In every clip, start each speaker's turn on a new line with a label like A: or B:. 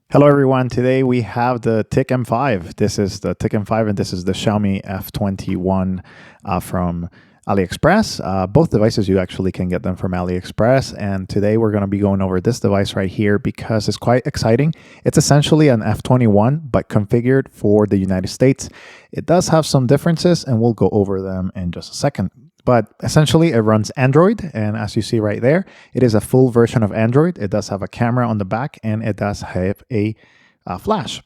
A: Hello everyone, today we have the TIC M5. This is the TIC M5 and this is the Xiaomi F21 from AliExpress. Both devices you actually can get them from AliExpress, and today we're going to be going over this device right here because it's quite exciting. It's essentially an F21 but configured for the United States. It does have some differences and we'll go over them in just a second. But essentially it runs Android, and as you see right there, it is a full version of Android. It does have a camera on the back and it does have a flash.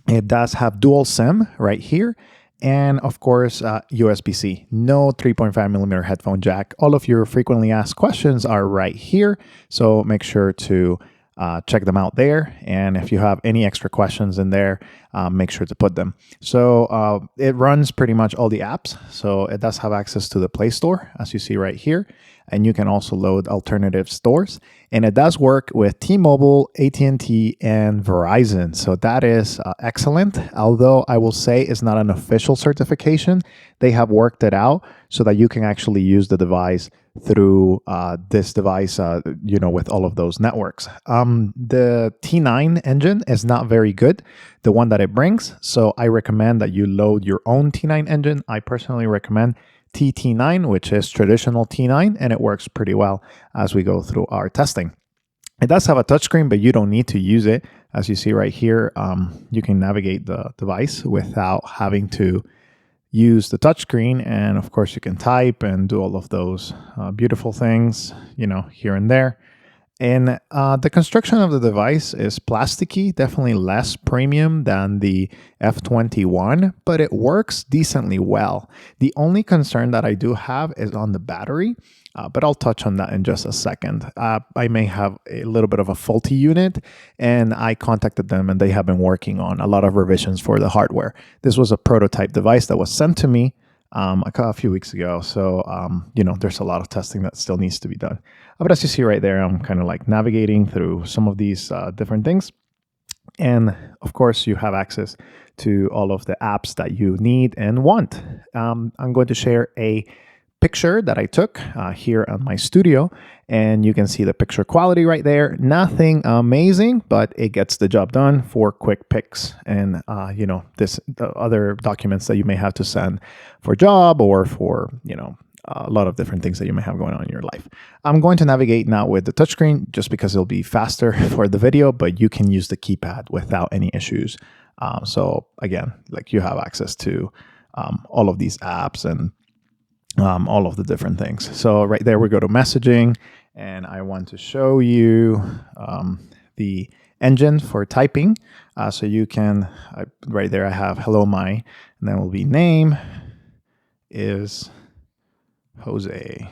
A: It does have dual SIM right here, and of course USB-C. No 3.5mm headphone jack. All of your frequently asked questions are right here, so make sure to check them out there, and if you have any extra questions in there, make sure to put them. So it runs pretty much all the apps, so it does have access to the Play Store, as you see right here, and you can also load alternative stores, and it does work with T-Mobile, AT&T, and Verizon, so that is excellent. Although I will say it's not an official certification, they have worked it out so that you can actually use the device through this device, with all of those networks. The T9 engine is not very good, the one that it brings, so I recommend that you load your own T9 engine. I personally recommend TT9, which is traditional T9, and it works pretty well as we go through our testing. It does have a touchscreen, but you don't need to use it. As you see right here, you can navigate the device without having to use the touchscreen, and of course you can type and do all of those beautiful things, here and there. And the construction of the device is plasticky, definitely less premium than the F21, but it works decently well. The only concern that I do have is on the battery, but I'll touch on that in just a second. I may have a little bit of a faulty unit, and I contacted them and they have been working on a lot of revisions for the hardware. This was a prototype device that was sent to me a few weeks ago. So, there's a lot of testing that still needs to be done. But as you see right there, I'm kind of like navigating through some of these different things. And of course, you have access to all of the apps that you need and want. I'm going to share a picture that I took here on my studio, and you can see the picture quality right there. Nothing amazing, but it gets the job done for quick pics and the other documents that you may have to send for job or for a lot of different things that you may have going on in your life. I'm going to navigate now with the touchscreen just because it'll be faster for the video, but you can use the keypad without any issues. So again, like you have access to all of these apps and all of the different things. So right there, we go to messaging, and I want to show you the engine for typing. So you can, right there, I have hello my, and then will be name is Jose.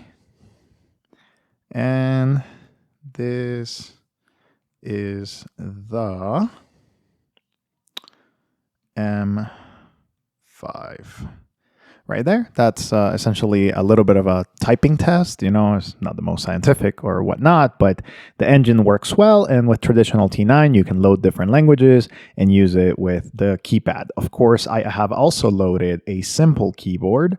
A: And this is the M5. Right there, that's essentially a little bit of a typing test. It's not the most scientific or whatnot, but the engine works well. And with traditional T9, you can load different languages and use it with the keypad. Of course, I have also loaded a simple keyboard.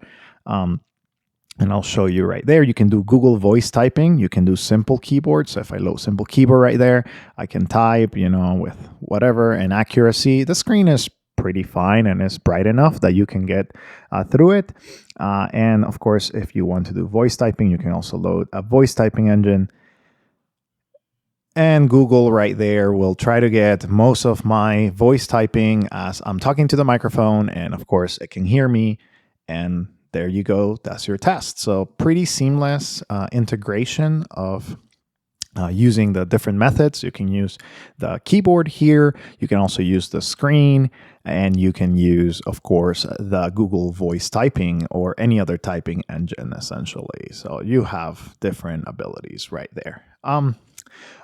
A: And I'll show you right there. You can do Google voice typing. You can do simple keyboard. So if I load simple keyboard right there, I can type, with whatever and accuracy. The screen is pretty fine and it's bright enough that you can get through it. And of course, if you want to do voice typing, you can also load a voice typing engine. And Google right there will try to get most of my voice typing as I'm talking to the microphone. And of course, it can hear me. And there you go. That's your test. So pretty seamless integration of using the different methods. You can use the keyboard here. You can also use the screen, and you can use, of course, the Google voice typing or any other typing engine, essentially. So you have different abilities right there.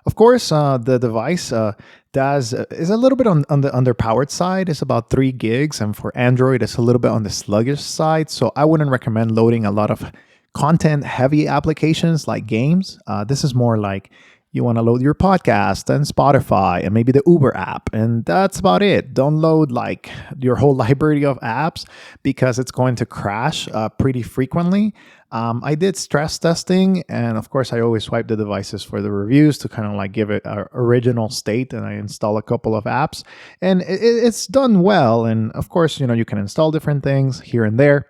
A: Of course, the device is a little bit on the underpowered side. It's about 3 gigs, and for Android, it's a little bit on the sluggish side. So I wouldn't recommend loading a lot of content-heavy applications like games. This is more like, you want to load your podcast and Spotify and maybe the Uber app. And that's about it. Don't load like your whole library of apps because it's going to crash pretty frequently. I did stress testing, and of course I always swipe the devices for the reviews to kind of like give it an original state, and I install a couple of apps, and it's done well. And of course, you can install different things here and there,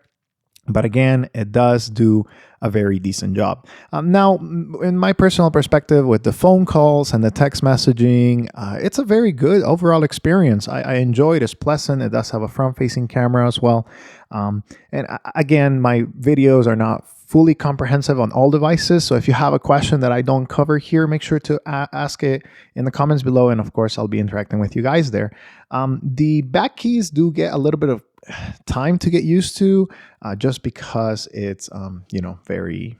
A: but again, it does do a very decent job. Now, in my personal perspective, with the phone calls and the text messaging, it's a very good overall experience. I enjoy it. It's pleasant. It does have a front-facing camera as well. Again, my videos are not fully comprehensive on all devices. So if you have a question that I don't cover here, make sure to ask it in the comments below. And of course, I'll be interacting with you guys there. The back keys do get a little bit of time to get used to, just because it's, very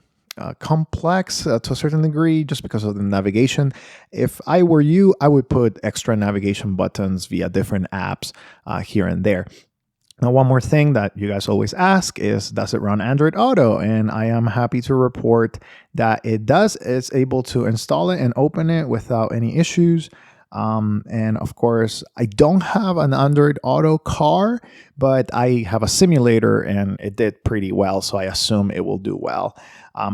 A: complex to a certain degree, just because of the navigation. If I were you, I would put extra navigation buttons via different apps here and there. Now, one more thing that you guys always ask is, does it run Android Auto? And I am happy to report that it does. It's able to install it and open it without any issues. And of course, I don't have an Android Auto car, but I have a simulator and it did pretty well. So I assume it will do well.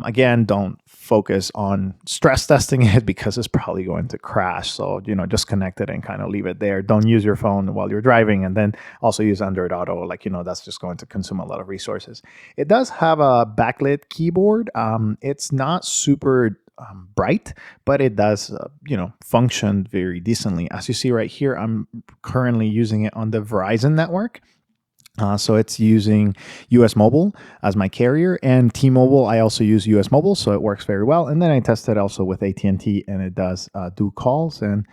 A: Again, don't focus on stress testing it because it's probably going to crash. So, just connect it and kind of leave it there. Don't use your phone while you're driving, and then also use Android Auto. That's just going to consume a lot of resources. It does have a backlit keyboard. It's not super bright, but it does, function very decently. As you see right here, I'm currently using it on the Verizon network. So it's using US Mobile as my carrier, and T-Mobile, I also use US Mobile, so it works very well. And then I tested also with AT&T, and it does do calls and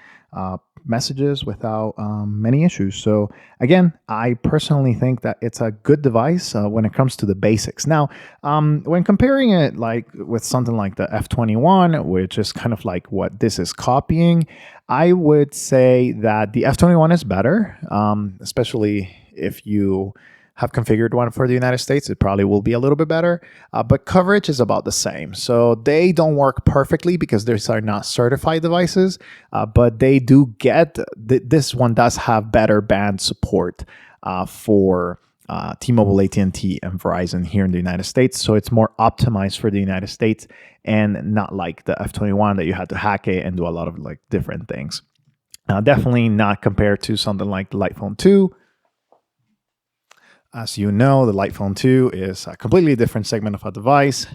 A: messages without many issues. So again, I personally think that it's a good device when it comes to the basics. Now, when comparing it with something like the F21, which is kind of like what this is copying, I would say that the F21 is better, especially if you have configured one for the United States. It probably will be a little bit better, but coverage is about the same. So they don't work perfectly because these are not certified devices, but they do get, this one does have better band support for T-Mobile, AT&T, and Verizon here in the United States. So it's more optimized for the United States, and not like the F21 that you had to hack it and do a lot of different things. Definitely not compared to something like the Lightphone 2. As you know, the Lightphone 2 is a completely different segment of a device.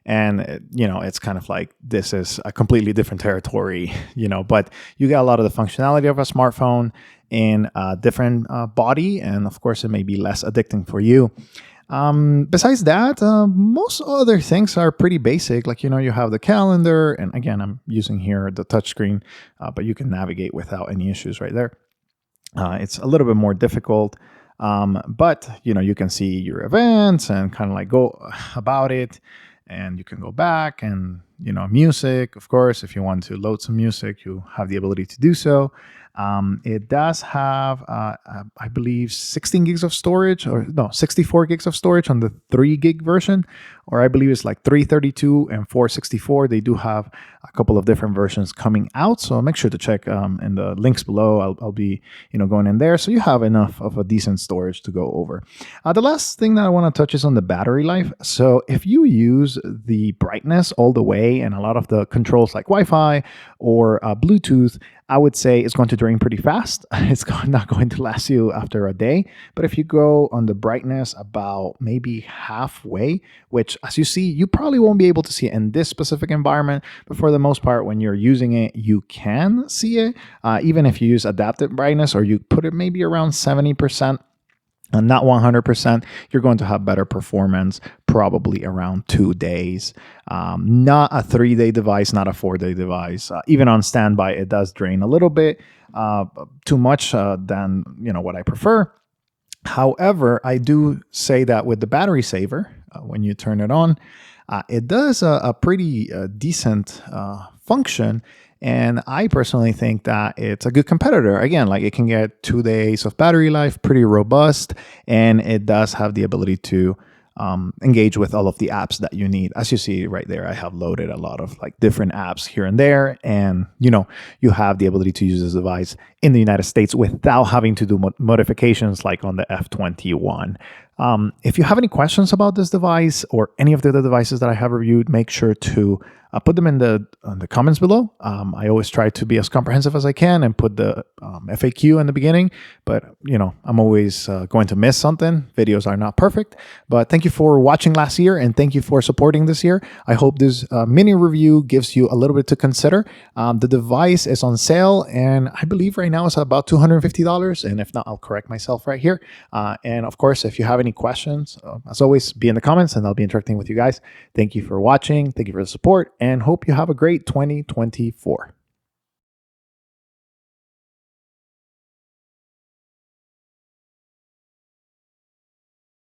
A: And, it's kind of like this is a completely different territory, but you get a lot of the functionality of a smartphone in a different body. And of course, it may be less addicting for you. Besides that, most other things are pretty basic. You have the calendar. And again, I'm using here the touchscreen, but you can navigate without any issues right there. It's a little bit more difficult. But you can see your events and kind of go about it, and you can go back and, music, of course, if you want to load some music, you have the ability to do so. It does have, I believe, 16 gigs of storage, or no, 64 gigs of storage on the 3 gig version, or I believe it's 332 and 464. They do have a couple of different versions coming out, so make sure to check in the links below. I'll be going in there, so you have enough of a decent storage to go over. The last thing that I want to touch is on the battery life. So if you use the brightness all the way and a lot of the controls like Wi-Fi or Bluetooth, I would say it's going to drain pretty fast. It's not going to last you after a day. But if you go on the brightness about maybe halfway, which as you see, you probably won't be able to see it in this specific environment, but for the most part, when you're using it, you can see it. Even if you use adaptive brightness or you put it maybe around 70%, and not 100%, you're going to have better performance probably around 2 days. Not a 3-day device, not a 4-day device. Even on standby, it does drain a little bit too much than what I prefer. However, I do say that with the battery saver, when you turn it on, it does a pretty decent function. And I personally think that it's a good competitor. Again, it can get 2 days of battery life, pretty robust, and it does have the ability to engage with all of the apps that you need. As you see right there, I have loaded a lot of like different apps here and there, and you have the ability to use this device in the United States without having to do modifications like on the F21. If you have any questions about this device or any of the other devices that I have reviewed, make sure to put them in the comments below. I always try to be as comprehensive as I can and put the FAQ in the beginning, but I'm always going to miss something. Videos are not perfect, but thank you for watching last year and thank you for supporting this year. I hope this mini review gives you a little bit to consider. The device is on sale and I believe right now it's about $250, and if not, I'll correct myself right here. And of course, if you have any questions, as always, be in the comments and I'll be interacting with you guys. Thank you for watching. Thank you for the support and hope you have a great 2024.